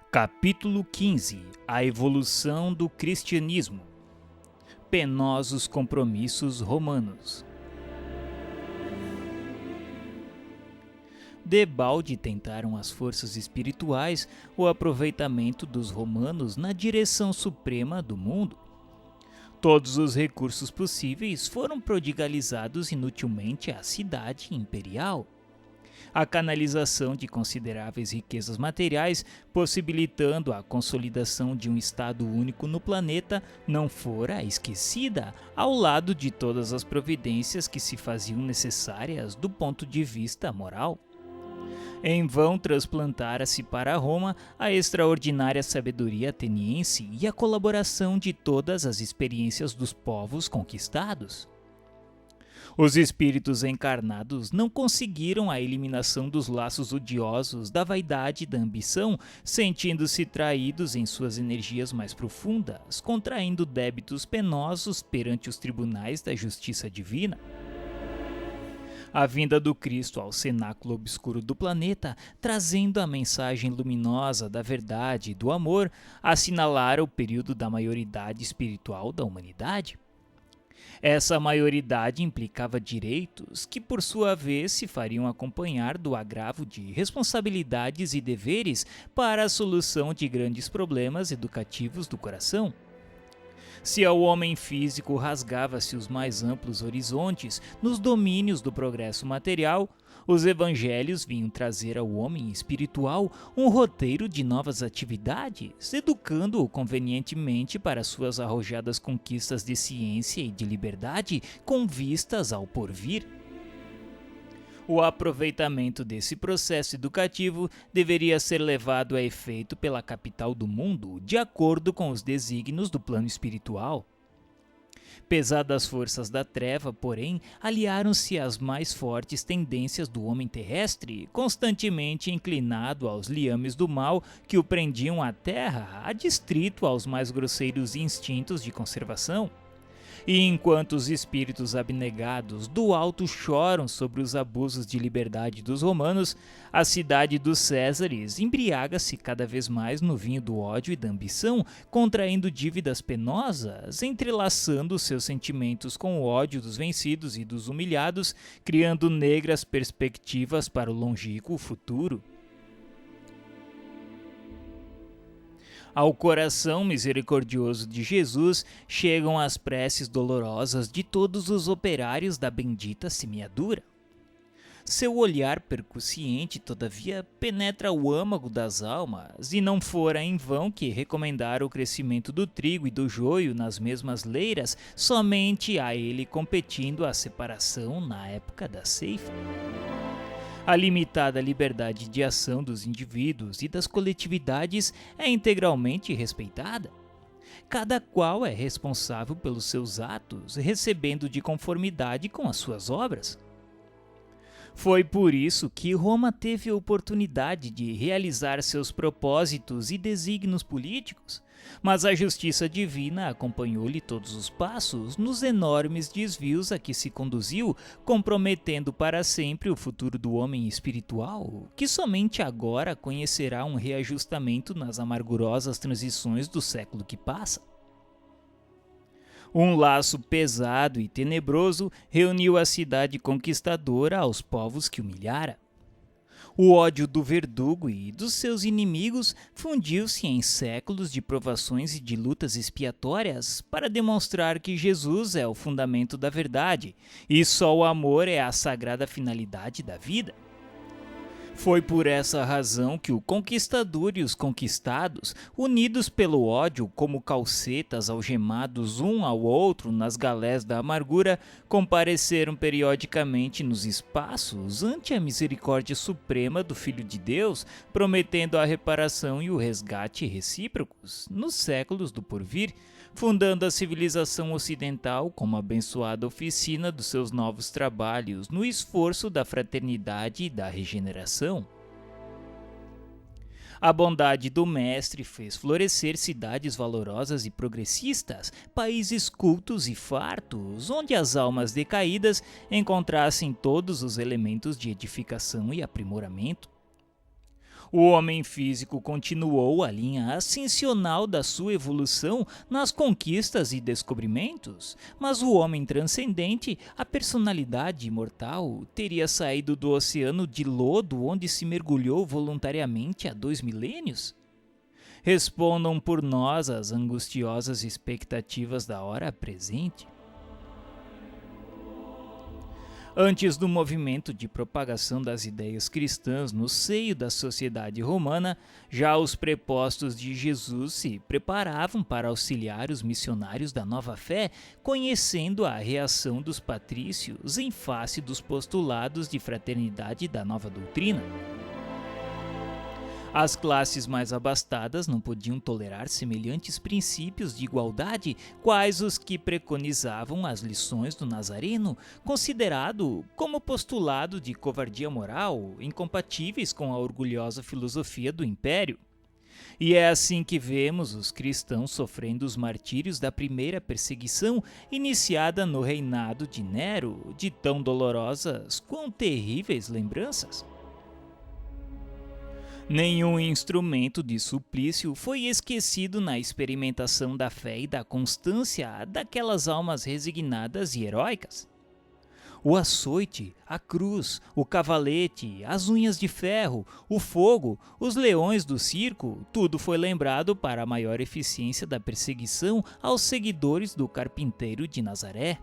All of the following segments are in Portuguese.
Capítulo 15. A evolução do cristianismo. Penosos compromissos romanos. Debalde tentaram as forças espirituais o aproveitamento dos romanos na direção suprema do mundo. Todos os recursos possíveis foram prodigalizados inutilmente à cidade imperial. A canalização de consideráveis riquezas materiais, possibilitando a consolidação de um Estado único no planeta, não fora esquecida, ao lado de todas as providências que se faziam necessárias do ponto de vista moral. Em vão transplantara-se para Roma a extraordinária sabedoria ateniense e a colaboração de todas as experiências dos povos conquistados. Os espíritos encarnados não conseguiram a eliminação dos laços odiosos da vaidade e da ambição, sentindo-se traídos em suas energias mais profundas, contraindo débitos penosos perante os tribunais da justiça divina. A vinda do Cristo ao cenáculo obscuro do planeta, trazendo a mensagem luminosa da verdade e do amor, assinalara o período da maioridade espiritual da humanidade. Essa maioridade implicava direitos que, por sua vez, se fariam acompanhar do agravo de responsabilidades e deveres para a solução de grandes problemas educativos do coração. Se ao homem físico rasgava-se os mais amplos horizontes nos domínios do progresso material, os evangelhos vinham trazer ao homem espiritual um roteiro de novas atividades, educando-o convenientemente para suas arrojadas conquistas de ciência e de liberdade com vistas ao porvir. O aproveitamento desse processo educativo deveria ser levado a efeito pela capital do mundo, de acordo com os desígnios do plano espiritual. Pesadas forças da treva, porém, aliaram-se às mais fortes tendências do homem terrestre, constantemente inclinado aos liames do mal que o prendiam à terra, adstrito aos mais grosseiros instintos de conservação. E enquanto os espíritos abnegados do alto choram sobre os abusos de liberdade dos romanos, a cidade dos Césares embriaga-se cada vez mais no vinho do ódio e da ambição, contraindo dívidas penosas, entrelaçando seus sentimentos com o ódio dos vencidos e dos humilhados, criando negras perspectivas para o longínquo futuro. Ao coração misericordioso de Jesus chegam as preces dolorosas de todos os operários da bendita semeadura. Seu olhar percussiente, todavia, penetra o âmago das almas, e não fora em vão que recomendara o crescimento do trigo e do joio nas mesmas leiras, somente a ele competindo a separação na época da ceifa. A limitada liberdade de ação dos indivíduos e das coletividades é integralmente respeitada. Cada qual é responsável pelos seus atos, recebendo de conformidade com as suas obras. Foi por isso que Roma teve a oportunidade de realizar seus propósitos e desígnios políticos, mas a justiça divina acompanhou-lhe todos os passos nos enormes desvios a que se conduziu, comprometendo para sempre o futuro do homem espiritual, que somente agora conhecerá um reajustamento nas amargurosas transições do século que passa. Um laço pesado e tenebroso reuniu a cidade conquistadora aos povos que humilhara. O ódio do verdugo e dos seus inimigos fundiu-se em séculos de provações e de lutas expiatórias para demonstrar que Jesus é o fundamento da verdade e só o amor é a sagrada finalidade da vida. Foi por essa razão que o conquistador e os conquistados, unidos pelo ódio como calcetas algemados um ao outro nas galés da amargura, compareceram periodicamente nos espaços ante a misericórdia suprema do Filho de Deus, prometendo a reparação e o resgate recíprocos nos séculos do porvir, fundando a civilização ocidental como abençoada oficina dos seus novos trabalhos no esforço da fraternidade e da regeneração. A bondade do Mestre fez florescer cidades valorosas e progressistas, países cultos e fartos, onde as almas decaídas encontrassem todos os elementos de edificação e aprimoramento. O homem físico continuou a linha ascensional da sua evolução nas conquistas e descobrimentos, mas o homem transcendente, a personalidade imortal, teria saído do oceano de lodo onde se mergulhou voluntariamente há 2 milênios? Respondam por nós às angustiosas expectativas da hora presente. Antes do movimento de propagação das ideias cristãs no seio da sociedade romana, já os prepostos de Jesus se preparavam para auxiliar os missionários da nova fé, conhecendo a reação dos patrícios em face dos postulados de fraternidade da nova doutrina. As classes mais abastadas não podiam tolerar semelhantes princípios de igualdade, quais os que preconizavam as lições do Nazareno, considerado como postulado de covardia moral, incompatíveis com a orgulhosa filosofia do império. E é assim que vemos os cristãos sofrendo os martírios da primeira perseguição iniciada no reinado de Nero, de tão dolorosas quão terríveis lembranças. Nenhum instrumento de suplício foi esquecido na experimentação da fé e da constância daquelas almas resignadas e heróicas. O açoite, a cruz, o cavalete, as unhas de ferro, o fogo, os leões do circo, tudo foi lembrado para a maior eficiência da perseguição aos seguidores do carpinteiro de Nazaré.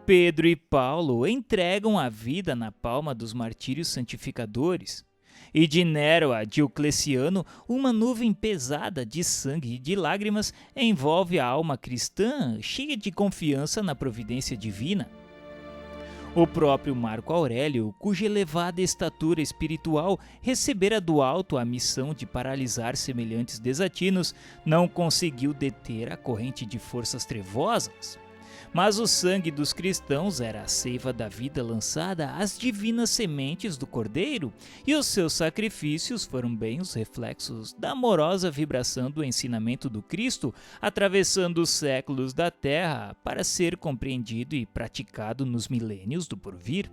Pedro e Paulo entregam a vida na palma dos martírios santificadores. E de Nero a Diocleciano, uma nuvem pesada de sangue e de lágrimas envolve a alma cristã, cheia de confiança na providência divina. O próprio Marco Aurélio, cuja elevada estatura espiritual recebera do alto a missão de paralisar semelhantes desatinos, não conseguiu deter a corrente de forças trevosas. Mas o sangue dos cristãos era a seiva da vida lançada às divinas sementes do Cordeiro, e os seus sacrifícios foram bem os reflexos da amorosa vibração do ensinamento do Cristo, atravessando os séculos da Terra para ser compreendido e praticado nos milênios do porvir.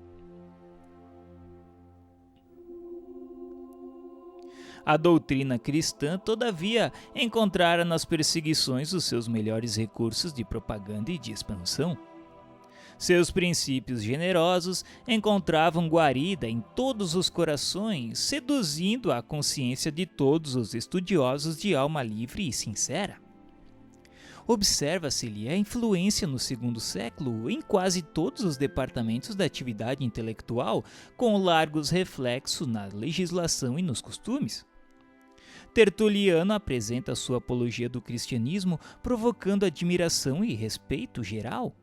A doutrina cristã, todavia, encontrara nas perseguições os seus melhores recursos de propaganda e de expansão. Seus princípios generosos encontravam guarida em todos os corações, seduzindo a consciência de todos os estudiosos de alma livre e sincera. Observa-se-lhe a influência no segundo século em quase todos os departamentos da atividade intelectual, com largos reflexos na legislação e nos costumes. Tertuliano apresenta sua apologia do cristianismo, provocando admiração e respeito geral.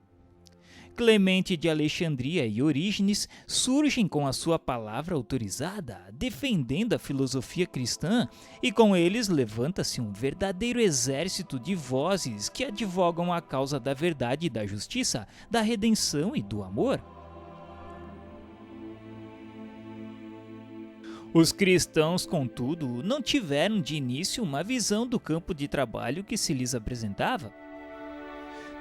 Clemente de Alexandria e Orígenes surgem com a sua palavra autorizada, defendendo a filosofia cristã, e com eles levanta-se um verdadeiro exército de vozes que advogam a causa da verdade e da justiça, da redenção e do amor. Os cristãos, contudo, não tiveram de início uma visão do campo de trabalho que se lhes apresentava.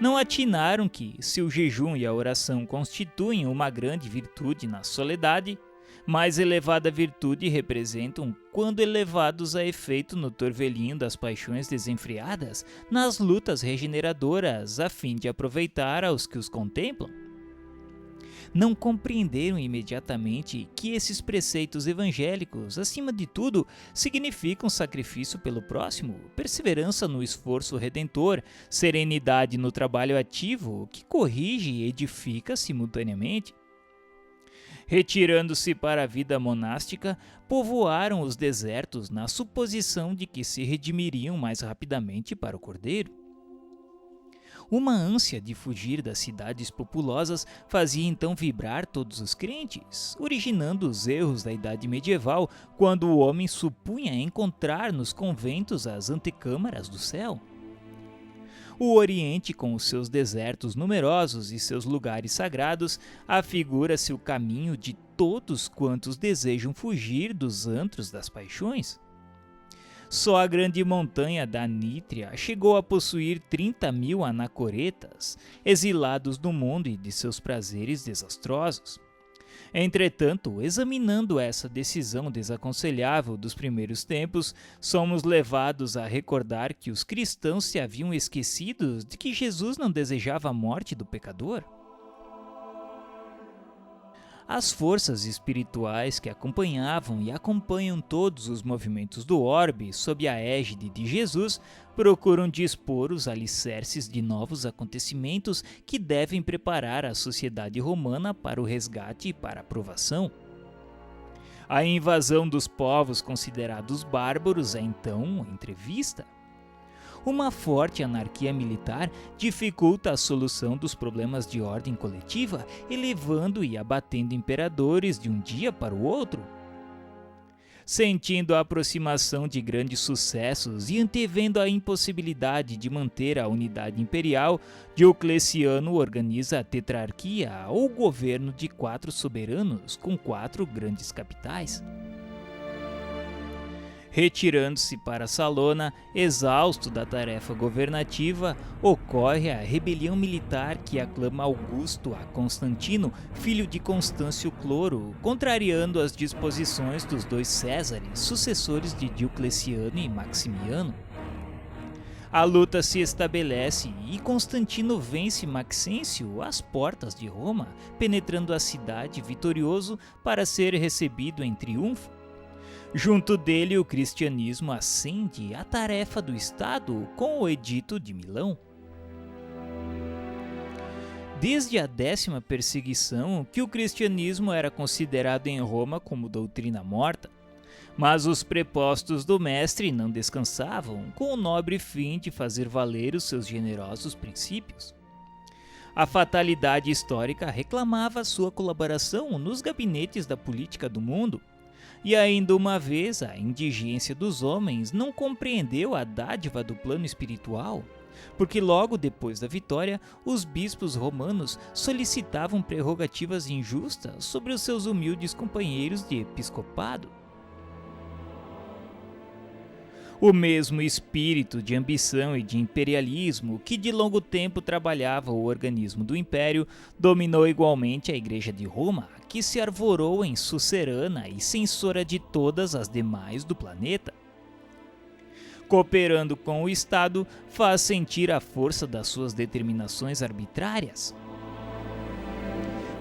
Não atinaram que, se o jejum e a oração constituem uma grande virtude na soledade, mais elevada virtude representam quando elevados a efeito no torvelinho das paixões desenfreadas, nas lutas regeneradoras, a fim de aproveitar aos que os contemplam. Não compreenderam imediatamente que esses preceitos evangélicos, acima de tudo, significam sacrifício pelo próximo, perseverança no esforço redentor, serenidade no trabalho ativo, que corrige e edifica simultaneamente. Retirando-se para a vida monástica, povoaram os desertos na suposição de que se redimiriam mais rapidamente para o Cordeiro. Uma ânsia de fugir das cidades populosas fazia então vibrar todos os crentes, originando os erros da idade medieval, quando o homem supunha encontrar nos conventos as antecâmaras do céu. O Oriente, com os seus desertos numerosos e seus lugares sagrados, afigura-se o caminho de todos quantos desejam fugir dos antros das paixões. Só a grande montanha da Nítria chegou a possuir 30.000 anacoretas, exilados do mundo e de seus prazeres desastrosos. Entretanto, examinando essa decisão desaconselhável dos primeiros tempos, somos levados a recordar que os cristãos se haviam esquecido de que Jesus não desejava a morte do pecador. As forças espirituais que acompanhavam e acompanham todos os movimentos do orbe sob a égide de Jesus procuram dispor os alicerces de novos acontecimentos que devem preparar a sociedade romana para o resgate e para a provação. A invasão dos povos considerados bárbaros é então entrevista. Uma forte anarquia militar dificulta a solução dos problemas de ordem coletiva, elevando e abatendo imperadores de um dia para o outro. Sentindo a aproximação de grandes sucessos e antevendo a impossibilidade de manter a unidade imperial, Diocleciano organiza a tetrarquia ou governo de 4 soberanos com 4 grandes capitais. Retirando-se para Salona, exausto da tarefa governativa, ocorre a rebelião militar que aclama Augusto a Constantino, filho de Constâncio Cloro, contrariando as disposições dos 2 Césares, sucessores de Diocleciano e Maximiano. A luta se estabelece e Constantino vence Maxêncio às portas de Roma, penetrando a cidade vitorioso para ser recebido em triunfo. Junto dele, o cristianismo ascende à tarefa do Estado com o Edito de Milão. Desde a 10ª perseguição, que o cristianismo era considerado em Roma como doutrina morta, mas os prepostos do mestre não descansavam, com o nobre fim de fazer valer os seus generosos princípios. A fatalidade histórica reclamava sua colaboração nos gabinetes da política do mundo, e ainda uma vez a indigência dos homens não compreendeu a dádiva do plano espiritual, porque logo depois da vitória, os bispos romanos solicitavam prerrogativas injustas sobre os seus humildes companheiros de episcopado. O mesmo espírito de ambição e de imperialismo que de longo tempo trabalhava o organismo do império dominou igualmente a Igreja de Roma, que se arvorou em sucerana e censora de todas as demais do planeta. Cooperando com o Estado, faz sentir a força das suas determinações arbitrárias.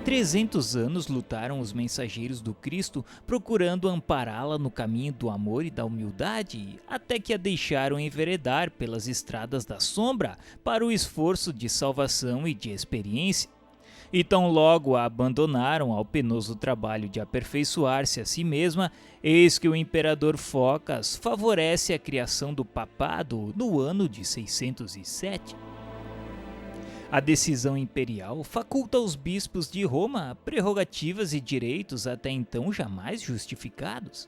300 anos lutaram os mensageiros do Cristo procurando ampará-la no caminho do amor e da humildade, até que a deixaram enveredar pelas estradas da sombra para o esforço de salvação e de experiência. E tão logo a abandonaram ao penoso trabalho de aperfeiçoar-se a si mesma, eis que o imperador Focas favorece a criação do papado no ano de 607. A decisão imperial faculta aos bispos de Roma prerrogativas e direitos até então jamais justificados.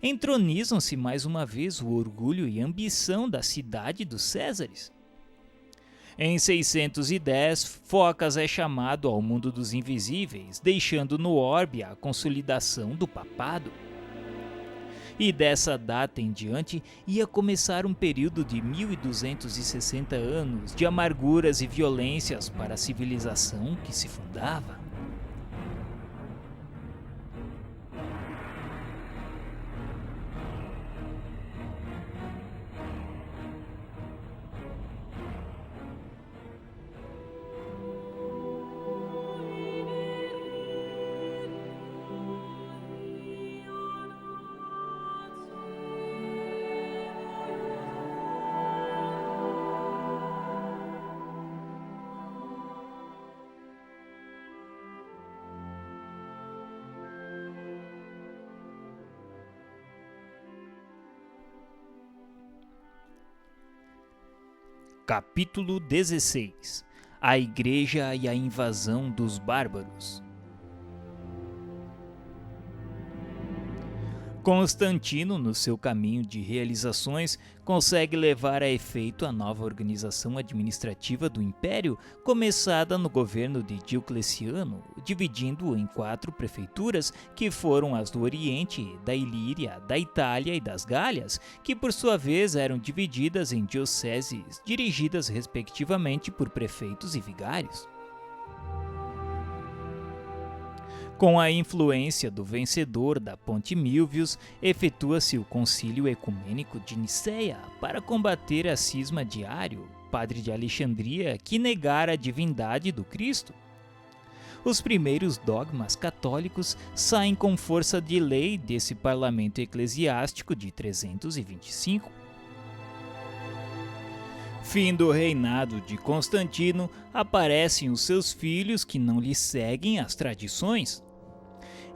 Entronizam-se mais uma vez o orgulho e ambição da cidade dos Césares. Em 610, Focas é chamado ao mundo dos invisíveis, deixando no orbe a consolidação do papado. E dessa data em diante ia começar um período de 1260 anos de amarguras e violências para a civilização que se fundava. Capítulo 16 – A Igreja e a invasão dos bárbaros. Constantino, no seu caminho de realizações, consegue levar a efeito a nova organização administrativa do Império, começada no governo de Diocleciano, dividindo-o em 4 prefeituras, que foram as do Oriente, da Ilíria, da Itália e das Gálias, que por sua vez eram divididas em dioceses, dirigidas respectivamente por prefeitos e vigários. Com a influência do vencedor da Ponte Milvius, efetua-se o Concílio Ecumênico de Nicéia para combater a cisma de Ário, padre de Alexandria, que negara a divindade do Cristo. Os primeiros dogmas católicos saem com força de lei desse parlamento eclesiástico de 325. Fim do reinado de Constantino, aparecem os seus filhos que não lhe seguem as tradições.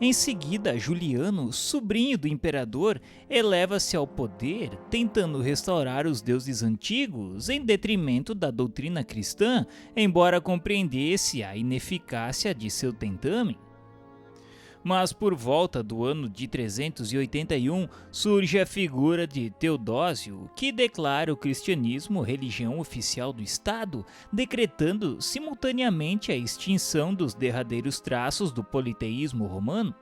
Em seguida, Juliano, sobrinho do imperador, eleva-se ao poder, tentando restaurar os deuses antigos em detrimento da doutrina cristã, embora compreendesse a ineficácia de seu tentame. Mas por volta do ano de 381 surge a figura de Teodósio, que declara o cristianismo religião oficial do Estado, decretando simultaneamente a extinção dos derradeiros traços do politeísmo romano.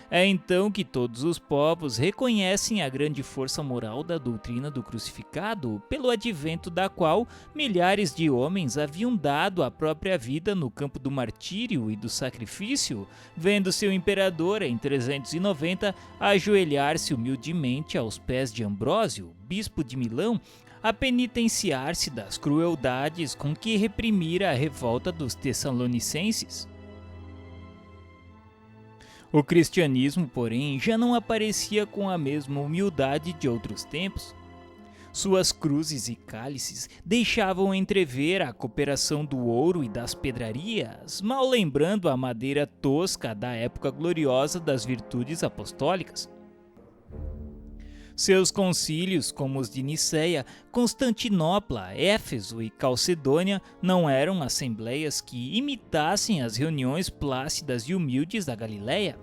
É então que todos os povos reconhecem a grande força moral da doutrina do crucificado, pelo advento da qual milhares de homens haviam dado a própria vida no campo do martírio e do sacrifício, vendo seu imperador, em 390, ajoelhar-se humildemente aos pés de Ambrósio, bispo de Milão, a penitenciar-se das crueldades com que reprimira a revolta dos Tessalonicenses. O cristianismo, porém, já não aparecia com a mesma humildade de outros tempos. Suas cruzes e cálices deixavam entrever a cooperação do ouro e das pedrarias, mal lembrando a madeira tosca da época gloriosa das virtudes apostólicas. Seus concílios, como os de Nicéia, Constantinopla, Éfeso e Calcedônia, não eram assembleias que imitassem as reuniões plácidas e humildes da Galiléia.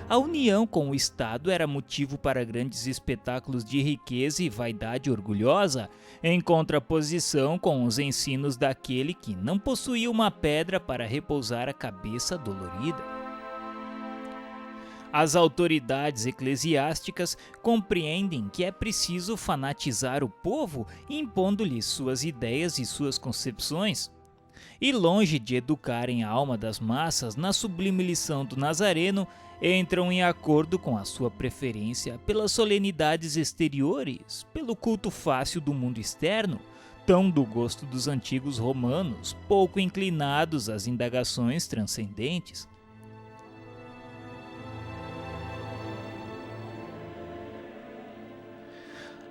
A união com o Estado era motivo para grandes espetáculos de riqueza e vaidade orgulhosa, em contraposição com os ensinos daquele que não possuía uma pedra para repousar a cabeça dolorida. As autoridades eclesiásticas compreendem que é preciso fanatizar o povo, impondo-lhe suas ideias e suas concepções. E longe de educarem a alma das massas na sublime lição do Nazareno, entram em acordo com a sua preferência pelas solenidades exteriores, pelo culto fácil do mundo externo, tão do gosto dos antigos romanos, pouco inclinados às indagações transcendentes.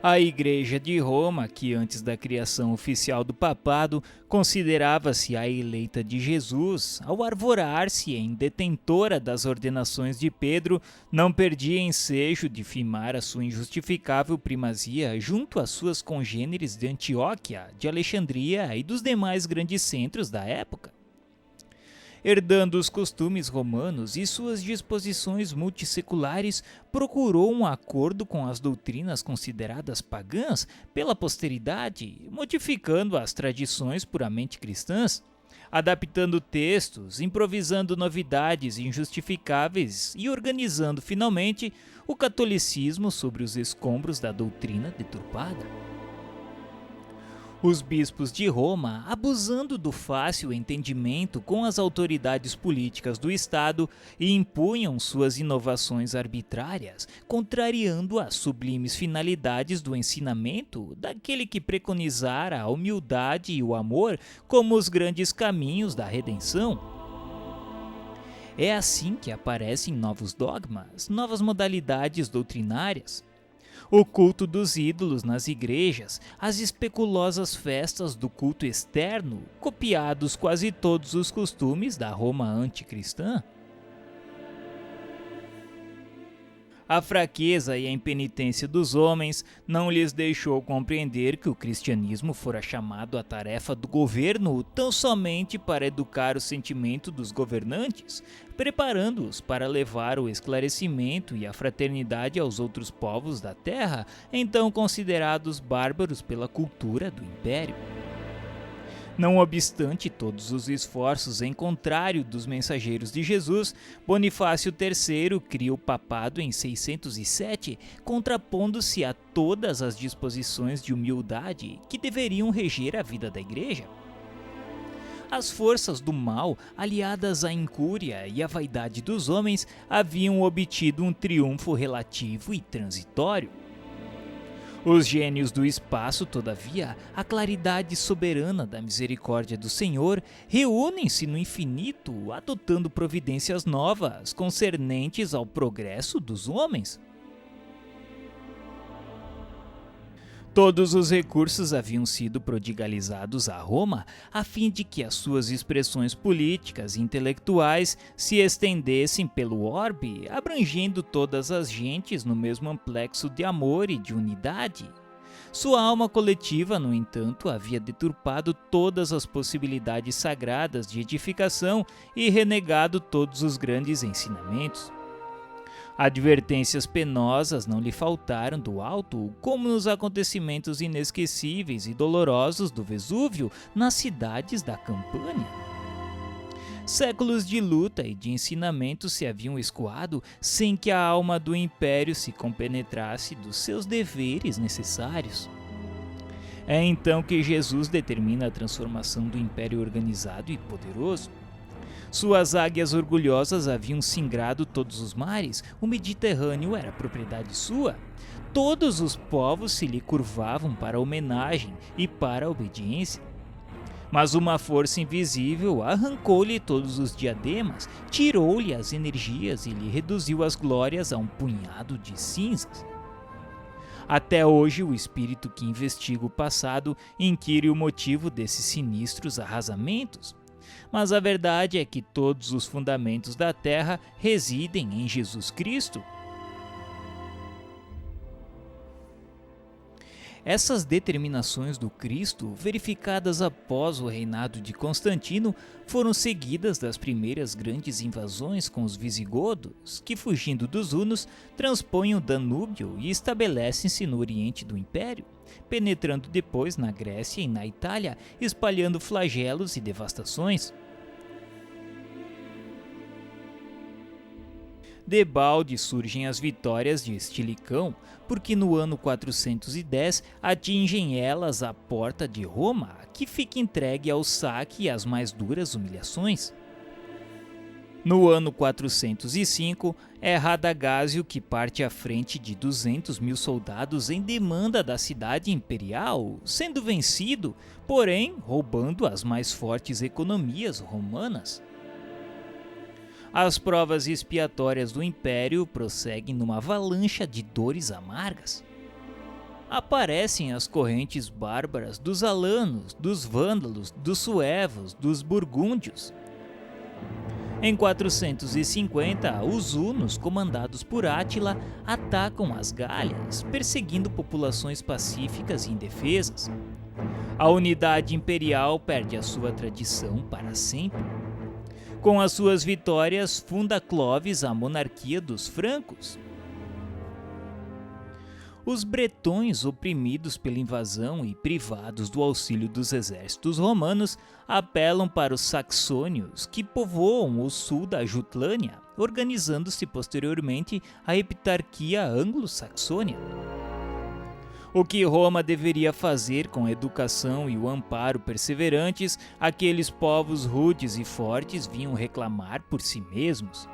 A Igreja de Roma, que antes da criação oficial do papado considerava-se a eleita de Jesus, ao arvorar-se em detentora das ordenações de Pedro, não perdia ensejo de firmar a sua injustificável primazia junto às suas congêneres de Antioquia, de Alexandria e dos demais grandes centros da época. Herdando os costumes romanos e suas disposições multisseculares, procurou um acordo com as doutrinas consideradas pagãs pela posteridade, modificando as tradições puramente cristãs, adaptando textos, improvisando novidades injustificáveis e organizando finalmente o catolicismo sobre os escombros da doutrina deturpada. Os bispos de Roma, abusando do fácil entendimento com as autoridades políticas do Estado, impunham suas inovações arbitrárias, contrariando as sublimes finalidades do ensinamento daquele que preconizara a humildade e o amor como os grandes caminhos da redenção. É assim que aparecem novos dogmas, novas modalidades doutrinárias. O culto dos ídolos nas igrejas, as especulosas festas do culto externo, copiados quase todos os costumes da Roma anticristã. A fraqueza e a impenitência dos homens não lhes deixou compreender que o cristianismo fora chamado à tarefa do governo tão somente para educar o sentimento dos governantes, preparando-os para levar o esclarecimento e a fraternidade aos outros povos da terra, então considerados bárbaros pela cultura do império. Não obstante todos os esforços em contrário dos mensageiros de Jesus, Bonifácio III cria o papado em 607, contrapondo-se a todas as disposições de humildade que deveriam reger a vida da Igreja. As forças do mal, aliadas à incúria e à vaidade dos homens, haviam obtido um triunfo relativo e transitório. Os gênios do espaço, todavia, a claridade soberana da misericórdia do Senhor, reúnem-se no infinito, adotando providências novas concernentes ao progresso dos homens. Todos os recursos haviam sido prodigalizados a Roma, a fim de que as suas expressões políticas e intelectuais se estendessem pelo orbe, abrangendo todas as gentes no mesmo amplexo de amor e de unidade. Sua alma coletiva, no entanto, havia deturpado todas as possibilidades sagradas de edificação e renegado todos os grandes ensinamentos. Advertências penosas não lhe faltaram do alto, como nos acontecimentos inesquecíveis e dolorosos do Vesúvio nas cidades da Campânia. Séculos de luta e de ensinamento se haviam escoado sem que a alma do império se compenetrasse dos seus deveres necessários. É então que Jesus determina a transformação do império organizado e poderoso. Suas águias orgulhosas haviam singrado todos os mares, o Mediterrâneo era propriedade sua. Todos os povos se lhe curvavam para a homenagem e para a obediência. Mas uma força invisível arrancou-lhe todos os diademas, tirou-lhe as energias e lhe reduziu as glórias a um punhado de cinzas. Até hoje, o espírito que investiga o passado inquire o motivo desses sinistros arrasamentos. Mas a verdade é que todos os fundamentos da terra residem em Jesus Cristo. Essas determinações do Cristo, verificadas após o reinado de Constantino, foram seguidas das primeiras grandes invasões com os visigodos, que, fugindo dos hunos, transpõem o Danúbio e estabelecem-se no oriente do Império, penetrando depois na Grécia e na Itália, espalhando flagelos e devastações. Debalde surgem as vitórias de Estilicão, porque no ano 410 atingem elas a porta de Roma, que fica entregue ao saque e às mais duras humilhações. No ano 405, é Radagásio que parte à frente de 200.000 soldados em demanda da cidade imperial, sendo vencido, porém roubando as mais fortes economias romanas. As provas expiatórias do Império prosseguem numa avalanche de dores amargas. Aparecem as correntes bárbaras dos alanos, dos vândalos, dos suevos, dos burgúndios. Em 450, os hunos, comandados por Átila, atacam as Gálias, perseguindo populações pacíficas e indefesas. A unidade imperial perde a sua tradição para sempre. Com as suas vitórias, funda Clovis a monarquia dos francos. Os bretões, oprimidos pela invasão e privados do auxílio dos exércitos romanos, apelam para os saxônios, que povoam o sul da Jutlânia, organizando-se posteriormente a Heptarquia Anglo-Saxônia. O que Roma deveria fazer com a educação e o amparo perseverantes, aqueles povos rudes e fortes vinham reclamar por si mesmos.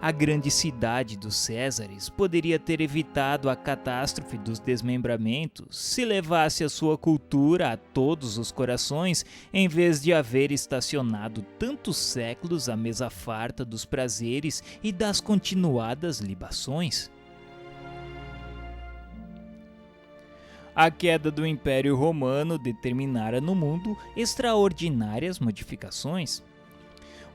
A grande cidade dos Césares poderia ter evitado a catástrofe dos desmembramentos se levasse a sua cultura a todos os corações, em vez de haver estacionado tantos séculos à mesa farta dos prazeres e das continuadas libações. A queda do Império Romano determinara no mundo extraordinárias modificações.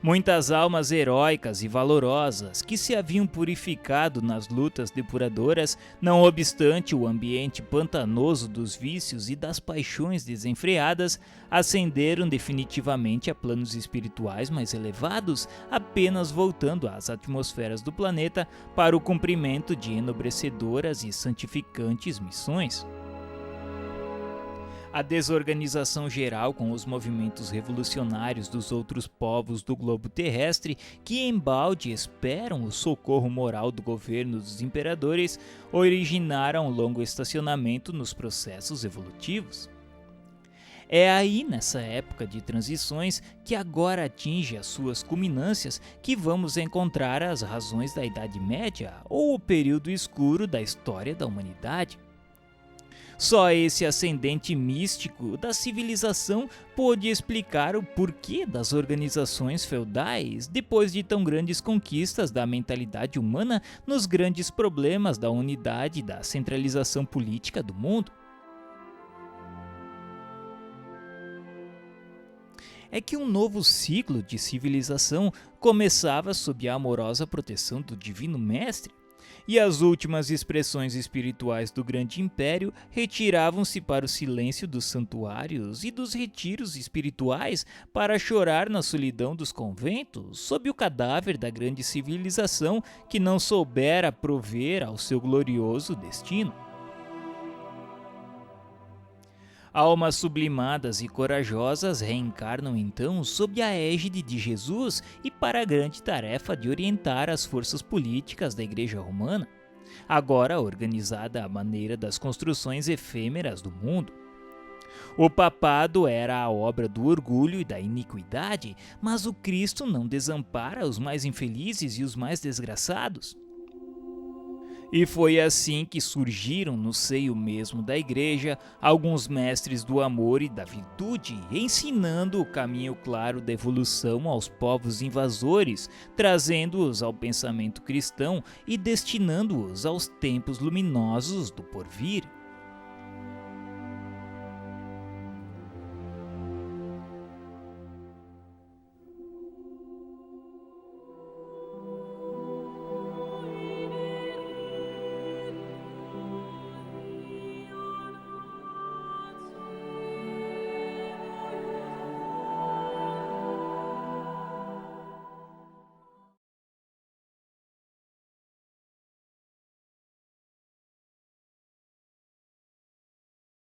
Muitas almas heróicas e valorosas que se haviam purificado nas lutas depuradoras, não obstante o ambiente pantanoso dos vícios e das paixões desenfreadas, ascenderam definitivamente a planos espirituais mais elevados, apenas voltando às atmosferas do planeta para o cumprimento de enobrecedoras e santificantes missões. A desorganização geral com os movimentos revolucionários dos outros povos do globo terrestre, que embalde esperam o socorro moral do governo dos imperadores, originaram um longo estacionamento nos processos evolutivos. É aí, nessa época de transições, que agora atinge as suas culminâncias, que vamos encontrar as razões da Idade Média ou o período escuro da história da humanidade. Só esse ascendente místico da civilização pôde explicar o porquê das organizações feudais depois de tão grandes conquistas da mentalidade humana nos grandes problemas da unidade e da centralização política do mundo. É que um novo ciclo de civilização começava sob a amorosa proteção do Divino Mestre, e as últimas expressões espirituais do grande império retiravam-se para o silêncio dos santuários e dos retiros espirituais para chorar na solidão dos conventos, sob o cadáver da grande civilização que não soubera prover ao seu glorioso destino. Almas sublimadas e corajosas reencarnam então sob a égide de Jesus e para a grande tarefa de orientar as forças políticas da Igreja Romana, agora organizada à maneira das construções efêmeras do mundo. O papado era a obra do orgulho e da iniquidade, mas o Cristo não desampara os mais infelizes e os mais desgraçados. E foi assim que surgiram no seio mesmo da igreja alguns mestres do amor e da virtude, ensinando o caminho claro da evolução aos povos invasores, trazendo-os ao pensamento cristão e destinando-os aos tempos luminosos do porvir.